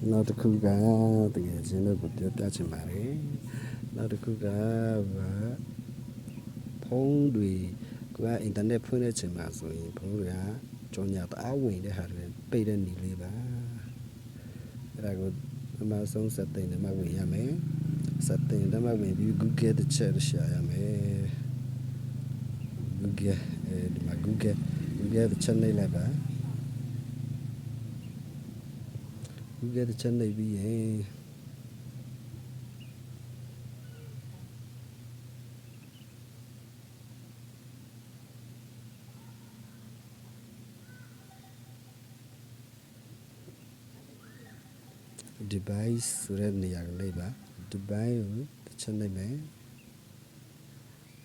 နောက်တစ်ခုကတကယ်ချင်းတို့ကိုပြောပြချင်ပါတယ်နောက်တစ်ခုကဖုန်းတွေက အင်တာနက်ဖွင့်တဲ့ချိန်မှာဆိုရင်ဖုန်းတွေကကြော်ညာတအားဝင်တဲ့ဟာတွေပိတ်တဲ့နေလေးပါအဲ့ဒါကိုအမှဆုံး setting နဲ့မှဝင်ရမယ် setting နဲ့မှဝင်ပြီး Google တစ်ချက်ရှာရမယ် Google ဒီမှာ Google တစ်ချက်နှိပ်လိုက်ပါ Google တစ်ချက်နှိပ်ပြီးရင်device ဆိုတဲ့နေရာကိုနှိပ်ပါ device ကိုတစ်ချက်နှိပ်မယ်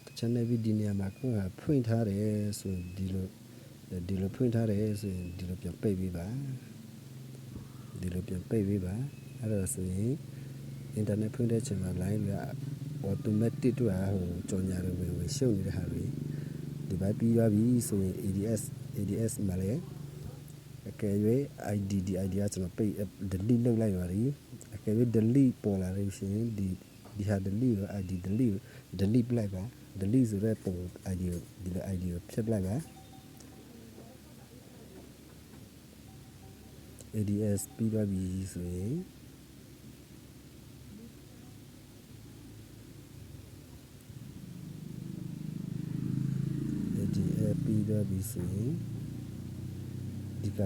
တစ်ချက်နှိပ်ပြီးဒီနေရာမှာကိုယ်ကဖွင့်ထားတယ်ဆိုရင်ဒီလိုဖွင့်ထားတယ်ဆိုရင်ဒီလိုပြန်ပိတ်ပေးပါဒီလိုပြန်ပိတ်ပေးပါအဲ့ဒါဆိုရင်အင်တာနက်ဖွင့်တဲ့ချိန်မှာ line တွေက automatic တို့ဟာဟိုကြော်ညာတွေဝင်ရှုပ်နေတဲ့ဟာတွေဒီဘက်ပြီးသွားပြီဆိုရင် ADS မှာလည်းအကယ်၍ ID ကကျွန်တော်ပိတ် delete လုပ်လိုက်ပါပြီအကယ်၍ delete ပေါ်လာလို့ရှိရင်ဒီဟာ delete ကို ID delete ပလိုက်ပါ delete ဆိုတဲ့ပုံ ID ကိုဒီလို ID ကိုဖြတ်ပလိုက်ပါ ADS ပြီးသွားပြီဆိုရင်ပြီးတော့ဒီဆိုရင်ဒီက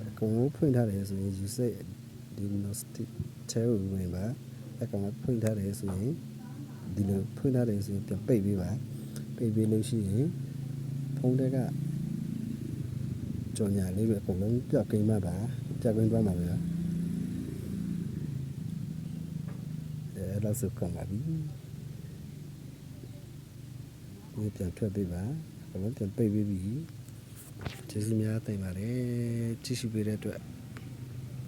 အကုန်လုံးဖွင့်ထားတယ်ဆိုရင် user diagnostic ထဲကိုဝင်ပါအကောင်ဖွင့်ထားတယ်ဆိုရင်ဒီလိုဖွင့်ထားတယ်ဆိုရင်ပြန်ပိတ်ပေးပါပိတ်ပေးလို့ရှိရင်ဖုန်းတွေကကြော်ညာလေးပဲအကုန်လုံးပြတ်ကိန်းမှပါပြတ်ကိန်းသွားမှာပဲအဲ့လောက်စုခံပါပြီဒီပြန်ထွက်ပေးပါအကုန်လုံးပြန်ပိတ်ပေးပြီကျေးဇူးများတင်ပါတယ်ကြည့်ရှုပေးတဲ့အတွက်